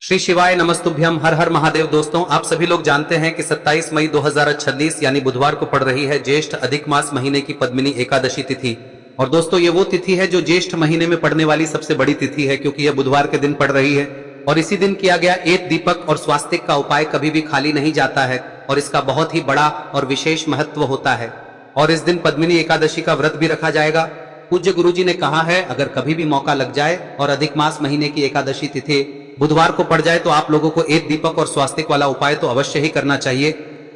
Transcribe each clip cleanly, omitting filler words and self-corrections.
श्री शिवाय नमस्तुभ्यम, हर हर महादेव। दोस्तों, आप सभी लोग जानते हैं कि 27 मई 2026 यानी बुधवार को पड़ रही है ज्येष्ठ अधिक मास महीने की पद्मिनी एकादशी तिथि। और दोस्तों, ये वो तिथि है जो ज्येष्ठ महीने में पड़ने वाली सबसे बड़ी तिथि है, क्योंकि यह बुधवार के दिन पड़ रही है। और इसी दिन किया गया एक दीपक और स्वास्तिक का उपाय कभी भी खाली नहीं जाता है और इसका बहुत ही बड़ा और विशेष महत्व होता है। और इस दिन पद्मिनी एकादशी का व्रत भी रखा जाएगा। पूज्य गुरुजी ने कहा है, अगर कभी भी मौका लग जाए और अधिक मास महीने की एकादशी तिथि बुधवार को पड़ जाए तो आप लोगों को एक दीपक और स्वास्तिक वाला उपाय तो अवश्य ही करना चाहिए।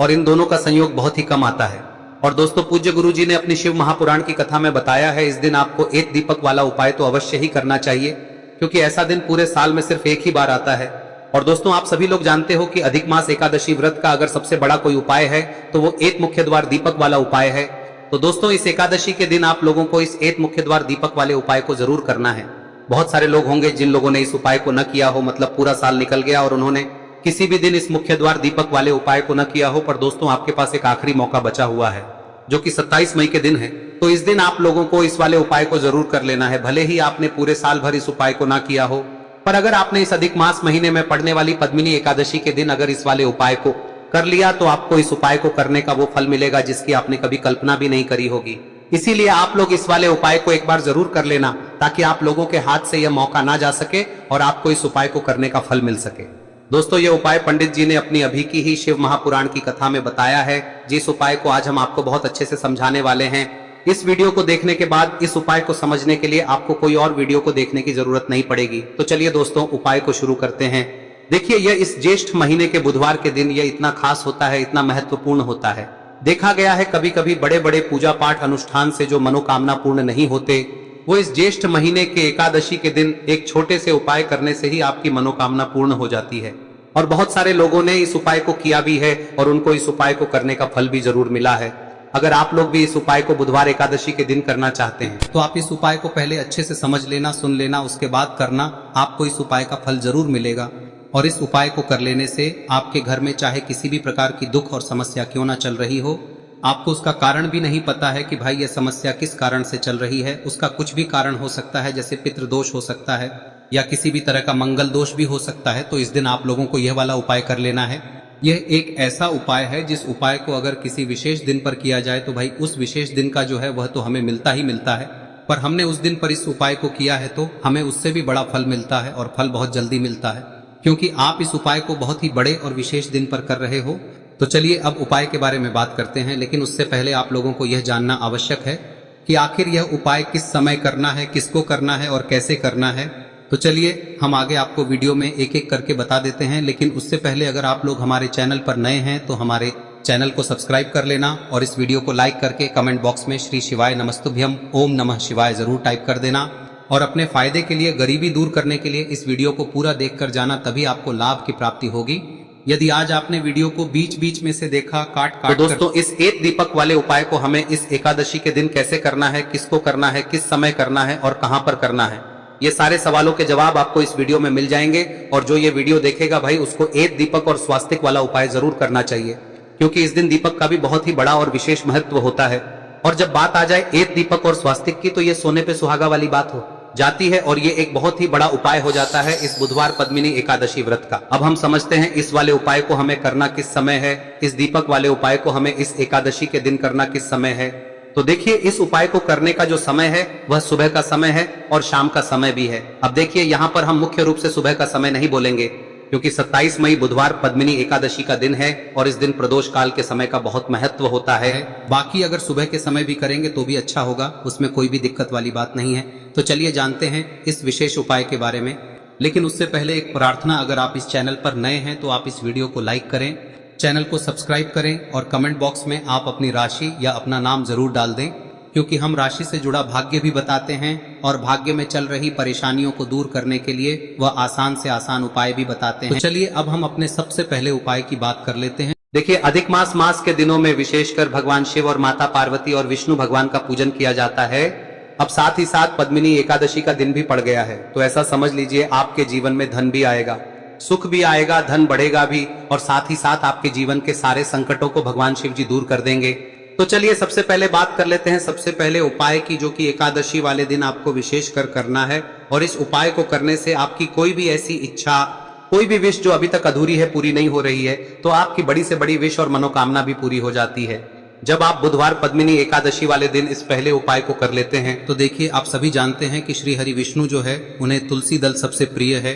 और इन दोनों का संयोग बहुत ही कम आता है। और दोस्तों, पूज्य गुरुजी ने अपनी शिव महापुराण की कथा में बताया है, इस दिन आपको एक दीपक वाला उपाय तो अवश्य ही करना चाहिए, क्योंकि ऐसा दिन पूरे साल में सिर्फ एक ही बार आता है। और दोस्तों, आप सभी लोग जानते हो कि अधिक मास एकादशी व्रत का अगर सबसे बड़ा कोई उपाय है तो वो एक मुख्य द्वार दीपक वाला उपाय है। तो दोस्तों, इस एकादशी के दिन आप लोगों को इस एक मुख्य द्वार दीपक वाले उपाय को जरूर करना है। बहुत सारे लोग होंगे जिन लोगों ने इस उपाय को न किया हो, मतलब पूरा साल निकल गया और उन्होंने किसी भी दिन इस मुख्य द्वार दीपक वाले उपाय को न किया हो। पर दोस्तों, आपके पास एक आखिरी मौका बचा हुआ है, जो कि 27 मई के दिन है। तो इस दिन आप लोगों को इस वाले उपाय को जरूर कर लेना है। भले ही आपने पूरे साल भर इस उपाय को ना किया हो, पर अगर आपने इस अधिक मास महीने में पड़ने वाली पद्मिनी एकादशी के दिन अगर इस वाले उपाय को कर लिया तो आपको इस उपाय को करने का वो फल मिलेगा जिसकी आपने कभी कल्पना भी नहीं करी होगी। इसीलिए आप लोग इस वाले उपाय को एक बार जरूर कर लेना, ताकि आप लोगों के हाथ से यह मौका ना जा सके और आपको इस उपाय को करने का फल मिल सके। दोस्तों, यह उपाय पंडित जी ने अपनी अभी की ही शिव महापुराण की कथा में बताया है, जिस उपाय को आज हम आपको बहुत अच्छे से समझाने वाले हैं। इस वीडियो को देखने के बाद इस उपाय को समझने के लिए आपको कोई और वीडियो को देखने की जरूरत नहीं पड़ेगी। तो चलिए दोस्तों, उपाय को शुरू करते हैं। देखिए, यह इस ज्येष्ठ महीने के बुधवार के दिन यह इतना खास होता है, इतना महत्वपूर्ण होता है। देखा गया है कभी कभी बड़े बड़े पूजा पाठ अनुष्ठान से जो मनोकामना पूर्ण नहीं होते, वो इस ज्येष्ठ महीने के एकादशी के दिन एक छोटे से उपाय करने से ही आपकी मनोकामना पूर्ण हो जाती है। और बहुत सारे लोगों ने इस उपाय को किया भी है और उनको इस उपाय को करने का फल भी जरूर मिला है। अगर आप लोग भी इस उपाय को बुधवार एकादशी के दिन करना चाहते हैं तो आप इस उपाय को पहले अच्छे से समझ लेना, सुन लेना, उसके बाद करना। आपको इस उपाय का फल जरूर मिलेगा। और इस उपाय को कर लेने से आपके घर में चाहे किसी भी प्रकार की दुख और समस्या क्यों ना चल रही हो, आपको उसका कारण भी नहीं पता है कि भाई यह समस्या किस कारण से चल रही है, उसका कुछ भी कारण हो सकता है, जैसे पितृदोष हो सकता है या किसी भी तरह का मंगल दोष भी हो सकता है। तो इस दिन आप लोगों को यह वाला उपाय कर लेना है। यह एक ऐसा उपाय है जिस उपाय को अगर किसी विशेष दिन पर किया जाए तो भाई उस विशेष दिन का जो है वह तो हमें मिलता ही मिलता है। पर हमने उस दिन पर इस उपाय को किया है तो हमें उससे भी बड़ा फल मिलता है, और फल बहुत जल्दी मिलता है, क्योंकि आप इस उपाय को बहुत ही बड़े और विशेष दिन पर कर रहे हो। तो चलिए अब उपाय के बारे में बात करते हैं, लेकिन उससे पहले आप लोगों को यह जानना आवश्यक है कि आखिर यह उपाय किस समय करना है, किसको करना है और कैसे करना है। तो चलिए हम आगे आपको वीडियो में एक एक करके बता देते हैं। लेकिन उससे पहले अगर आप लोग हमारे चैनल पर नए हैं तो हमारे चैनल को सब्सक्राइब कर लेना और इस वीडियो को लाइक करके कमेंट बॉक्स में श्री शिवाय नमस्तुभ्यम ओम नमः शिवाय जरूर टाइप कर देना। और अपने फायदे के लिए, गरीबी दूर करने के लिए इस वीडियो को पूरा देखकर जाना, तभी आपको लाभ की प्राप्ति होगी। यदि आज आपने वीडियो को बीच बीच में से देखा, काट तो दोस्तों, इस एक दीपक वाले उपाय को हमें इस एकादशी के दिन कैसे करना है, किसको करना है, किस समय करना है और कहां पर करना है, ये सारे सवालों के जवाब आपको इस वीडियो में मिल जाएंगे। और जो ये वीडियो देखेगा भाई, उसको एक दीपक और स्वास्तिक वाला उपाय जरूर करना चाहिए, क्योंकि इस दिन दीपक का भी बहुत ही बड़ा और विशेष महत्व होता है। और जब बात आ जाए एक दीपक और स्वास्तिक की, तो ये सोने पे सुहागा वाली बात हो जाती है और ये एक बहुत ही बड़ा उपाय हो जाता है इस बुधवार पद्मिनी एकादशी व्रत का। अब हम समझते हैं इस वाले उपाय को हमें करना किस समय है, इस दीपक वाले उपाय को हमें इस एकादशी के दिन करना किस समय है। तो देखिए, इस उपाय को करने का जो समय है वह सुबह का समय है और शाम का समय भी है। अब देखिए, यहाँ पर हम मुख्य रूप से सुबह का समय नहीं बोलेंगे, क्योंकि 27 मई बुधवार पद्मिनी एकादशी का दिन है और इस दिन प्रदोष काल के समय का बहुत महत्व होता है। बाकी अगर सुबह के समय भी करेंगे तो भी अच्छा होगा, उसमें कोई भी दिक्कत वाली बात नहीं है। तो चलिए जानते हैं इस विशेष उपाय के बारे में। लेकिन उससे पहले एक प्रार्थना, अगर आप इस चैनल पर नए हैं तो आप इस वीडियो को लाइक करें, चैनल को सब्सक्राइब करें और कमेंट बॉक्स में आप अपनी राशि या अपना नाम जरूर डाल दें, क्योंकि हम राशि से जुड़ा भाग्य भी बताते हैं और भाग्य में चल रही परेशानियों को दूर करने के लिए वह आसान से आसान उपाय भी बताते हैं। तो चलिए अब हम अपने सबसे पहले उपाय की बात कर लेते हैं। देखिए, अधिक मास के दिनों में विशेषकर भगवान शिव और माता पार्वती और विष्णु भगवान का पूजन किया जाता है। अब साथ ही साथ पद्मिनी एकादशी का दिन भी पड़ गया है, तो ऐसा समझ लीजिए आपके जीवन में धन भी आएगा, सुख भी आएगा, धन बढ़ेगा भी, और साथ ही साथ आपके जीवन के सारे संकटों को भगवान शिव जी दूर कर देंगे। तो चलिए सबसे पहले बात कर लेते हैं सबसे पहले उपाय की, जो कि एकादशी वाले दिन आपको विशेष कर करना है। और इस उपाय को करने से आपकी कोई भी ऐसी इच्छा कोई भी विश जो अभी तक अधूरी है, पूरी नहीं हो रही है, तो आपकी बड़ी से बड़ी विश और मनोकामना भी पूरी हो जाती है। जब आप बुधवार पद्मिनी एकादशी वाले दिन इस पहले उपाय को कर लेते हैं तो देखिए, आप सभी जानते हैं कि श्री हरि विष्णु जो है उन्हें तुलसी दल सबसे प्रिय है।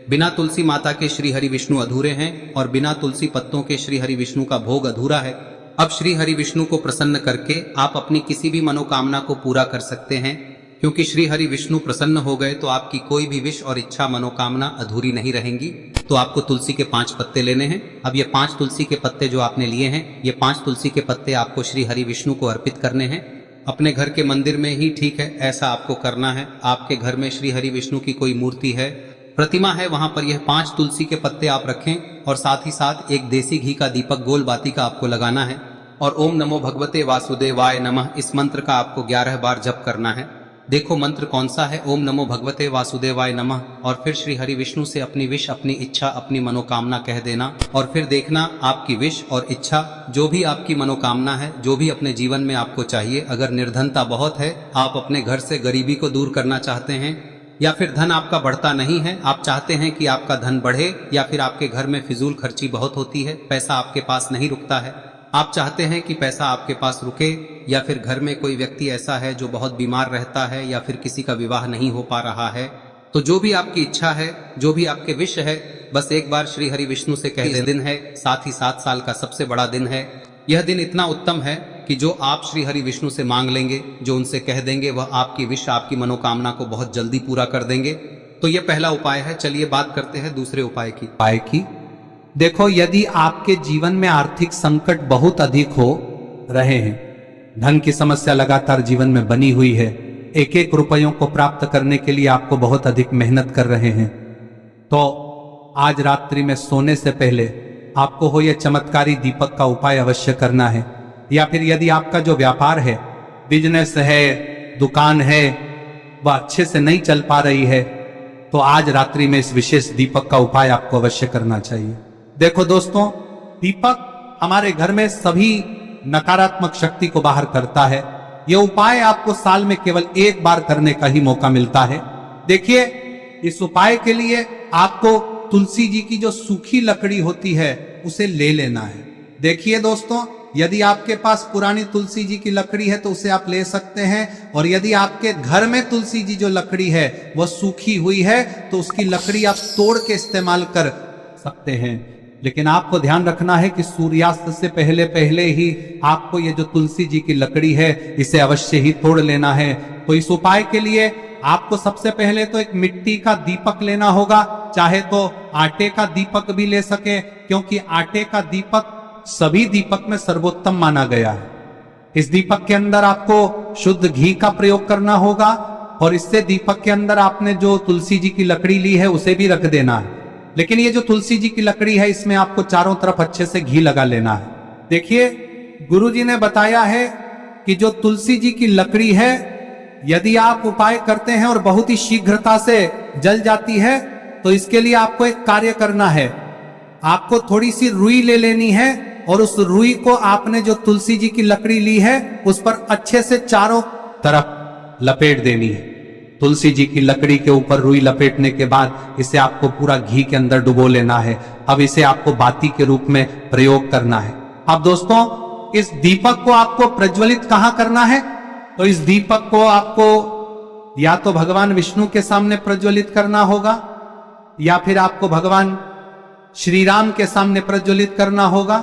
बिना तुलसी माता के श्री हरि विष्णु अधूरे हैं और बिना तुलसी पत्तों के श्री हरि विष्णु का भोग अधूरा है। अब श्री हरि विष्णु को प्रसन्न करके आप अपनी किसी भी मनोकामना को पूरा कर सकते हैं, क्योंकि श्री हरि विष्णु प्रसन्न हो गए तो आपकी कोई भी विश और इच्छा मनोकामना अधूरी नहीं रहेंगी। तो आपको तुलसी के 5 पत्ते लेने हैं। अब ये 5 तुलसी के पत्ते जो आपने लिए हैं, ये 5 तुलसी के पत्ते आपको श्री हरि विष्णु को अर्पित करने हैं। अपने घर के मंदिर में ही ठीक है, ऐसा आपको करना है। आपके घर में श्री हरि विष्णु की कोई मूर्ति है, प्रतिमा है, वहां पर यह 5 तुलसी के पत्ते आप रखें और साथ ही साथ एक देसी घी का दीपक गोल बाती का आपको लगाना है और ओम नमो भगवते वासुदेवाय नमः इस मंत्र का आपको 11 बार जप करना है। देखो मंत्र कौन सा है, ओम नमो भगवते वासुदेवाय नमः, और फिर श्री हरि विष्णु से अपनी विश, अपनी इच्छा, अपनी मनोकामना कह देना और फिर देखना आपकी विश और इच्छा, जो भी आपकी मनोकामना है, जो भी अपने जीवन में आपको चाहिए। अगर निर्धनता बहुत है, आप अपने घर से गरीबी को दूर करना चाहते हैं, या फिर धन आपका बढ़ता नहीं है, आप चाहते हैं कि आपका धन बढ़े, या फिर आपके घर में फिजूल खर्ची बहुत होती है, पैसा आपके पास नहीं रुकता है, आप चाहते हैं कि पैसा आपके पास रुके, या फिर घर में कोई व्यक्ति ऐसा है जो बहुत बीमार रहता है, या फिर किसी का विवाह नहीं हो पा रहा है, तो जो भी आपकी इच्छा है, जो भी आपके विश है, बस एक बार श्री हरि विष्णु से कह दें। दिन है, साथ ही 7 साल का सबसे बड़ा दिन है। यह दिन इतना उत्तम है कि जो आप श्री हरि विष्णु से मांग लेंगे, जो उनसे कह देंगे, वह आपकी विश, आपकी मनोकामना को बहुत जल्दी पूरा कर देंगे। तो यह पहला उपाय है। चलिए बात करते हैं दूसरे उपाय की। देखो, यदि आपके जीवन में आर्थिक संकट बहुत अधिक हो रहे हैं, धन की समस्या लगातार जीवन में बनी हुई है, एक एक रुपयों को प्राप्त करने के लिए आपको बहुत अधिक मेहनत कर रहे हैं, तो आज रात्रि में सोने से पहले आपको हो यह चमत्कारी दीपक का उपाय अवश्य करना है। या फिर यदि आपका जो व्यापार है, बिजनेस है, दुकान है, वह अच्छे से नहीं चल पा रही है, तो आज रात्रि में इस विशेष दीपक का उपाय आपको अवश्य करना चाहिए। देखो दोस्तों, दीपक हमारे घर में सभी नकारात्मक शक्ति को बाहर करता है। यह उपाय आपको साल में केवल 1 बार करने का ही मौका मिलता है। देखिए, इस उपाय के लिए आपको तुलसी जी की जो सूखी लकड़ी होती है उसे ले लेना है। देखिए दोस्तों, यदि आपके पास पुरानी तुलसी जी की लकड़ी है तो उसे आप ले सकते हैं, और यदि आपके घर में तुलसी जी जो लकड़ी है वह सूखी हुई है तो उसकी लकड़ी आप तोड़ के इस्तेमाल कर सकते हैं। लेकिन आपको ध्यान रखना है कि सूर्यास्त से पहले पहले ही आपको ये जो तुलसी जी की लकड़ी है इसे अवश्य ही तोड़ लेना है। तो इस उपाय के लिए आपको सबसे पहले तो एक मिट्टी का दीपक लेना होगा, चाहे तो आटे का दीपक भी ले सके, क्योंकि आटे का दीपक सभी दीपक में सर्वोत्तम माना गया है। इस दीपक के अंदर आपको शुद्ध घी का प्रयोग करना होगा, और इससे दीपक के अंदर आपने जो तुलसी जी की लकड़ी ली है उसे भी रख देना है। लेकिन ये जो तुलसी जी की लकड़ी है, इसमें आपको चारों तरफ अच्छे से घी लगा लेना है। देखिए, गुरुजी ने बताया है कि जो तुलसी जी की लकड़ी है, यदि आप उपाय करते हैं और बहुत ही शीघ्रता से जल जाती है, तो इसके लिए आपको एक कार्य करना है। आपको थोड़ी सी रुई ले लेनी है और उस रुई को आपने जो तुलसी जी की लकड़ी ली है उस पर अच्छे से चारों तरफ लपेट देनी है। तुलसी जी की लकड़ी के ऊपर रुई लपेटने के बाद इसे आपको पूरा घी के अंदर डुबो लेना है। अब इसे आपको बाती के रूप में प्रयोग करना है। अब दोस्तों, इस दीपक को आपको प्रज्वलित कहां करना है? तो इस दीपक को आपको या तो भगवान विष्णु के सामने प्रज्वलित करना होगा, या फिर आपको भगवान श्री राम के सामने प्रज्वलित करना होगा,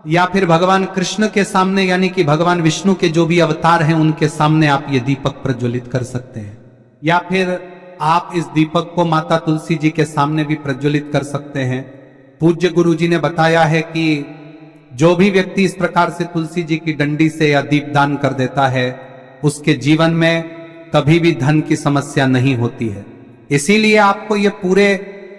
या फिर भगवान कृष्ण के सामने, यानी कि भगवान विष्णु के जो भी अवतार हैं उनके सामने आप ये दीपक प्रज्वलित कर सकते हैं। या फिर आप इस दीपक को माता तुलसी जी के सामने भी प्रज्वलित कर सकते हैं। पूज्य गुरु जी ने बताया है कि जो भी व्यक्ति इस प्रकार से तुलसी जी की डंडी से या दीपदान कर देता है, उसके जीवन में कभी भी धन की समस्या नहीं होती है। इसीलिए आपको ये पूरे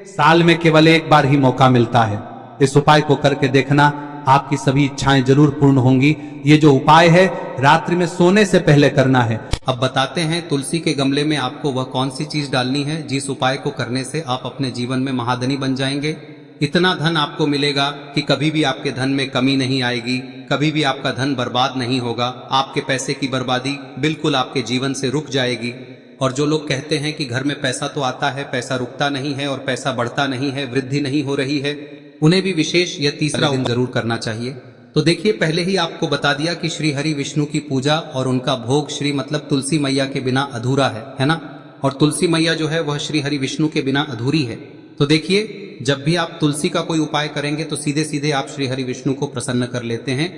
साल में केवल 1 बार ही मौका मिलता है। इस उपाय को करके देखना, आपकी सभी इच्छाएं जरूर पूर्ण होंगी। ये जो उपाय है रात्रि में सोने से पहले करना है। अब बताते हैं तुलसी के गमले में आपको वह कौन सी चीज डालनी है जिस उपाय को करने से आप अपने जीवन में महाधनी बन जाएंगे। इतना धन आपको मिलेगा कि कभी भी आपके धन में कमी नहीं आएगी, कभी भी आपका धन बर्बाद नहीं होगा। आपके पैसे की बर्बादी बिल्कुल आपके जीवन से रुक जाएगी। और जो लोग कहते हैं कि घर में पैसा तो आता है, पैसा रुकता नहीं है और पैसा बढ़ता नहीं है, वृद्धि नहीं हो रही है, उन्हें भी विशेष यह तीसरा दिन जरूर करना चाहिए। तो देखिए, पहले ही आपको बता दिया कि श्री हरि विष्णु की पूजा और उनका भोग श्री मतलब तुलसी मैया के बिना अधूरा है ना। और तुलसी मैया जो है वह श्री हरि विष्णु के बिना अधूरी है। तो देखिए, जब भी आप तुलसी का कोई उपाय करेंगे तो सीधे सीधे आप श्री हरि विष्णु को प्रसन्न कर लेते हैं।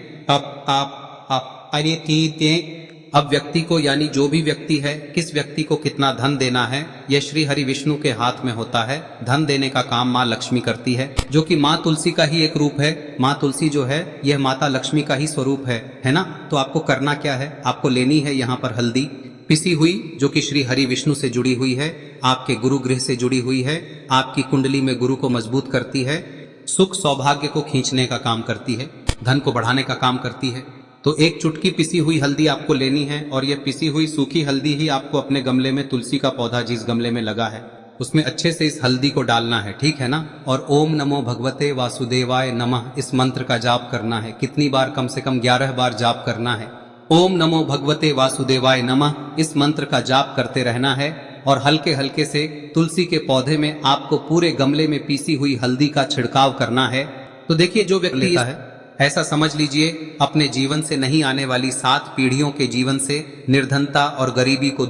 अब व्यक्ति को, यानी जो भी व्यक्ति है, किस व्यक्ति को कितना धन देना है, यह श्री हरि विष्णु के हाथ में होता है। धन देने का काम माँ लक्ष्मी करती है, जो कि माँ तुलसी का ही एक रूप है। माँ तुलसी जो है यह माता लक्ष्मी का ही स्वरूप है ना। तो आपको करना क्या है, आपको लेनी है यहाँ पर हल्दी पिसी हुई, जो कि श्री हरि विष्णु से जुड़ी हुई है, आपके गुरु गृह से जुड़ी हुई है, आपकी कुंडली में गुरु को मजबूत करती है, सुख सौभाग्य को खींचने का काम करती है, धन को बढ़ाने का काम करती है। तो एक चुटकी पिसी हुई हल्दी आपको लेनी है और यह पिसी हुई सूखी हल्दी ही आपको अपने गमले में, तुलसी का पौधा जिस गमले में लगा है उसमें अच्छे से इस हल्दी को डालना है, ठीक है ना। और ओम नमो भगवते वासुदेवाय नमः इस मंत्र का जाप करना है। कितनी बार? कम से कम 11 बार जाप करना है। ओम नमो भगवते वासुदेवाय नमः इस मंत्र का जाप करते रहना है और हल्के हल्के से तुलसी के पौधे में आपको पूरे गमले में पीसी हुई हल्दी का छिड़काव करना है। तो देखिए, जो व्यक्ति लेता है, ऐसा समझ लीजिए अपने जीवन से नहीं आने वाली 7 पीढ़ियों के जीवन से निर्धनता और गरीबी को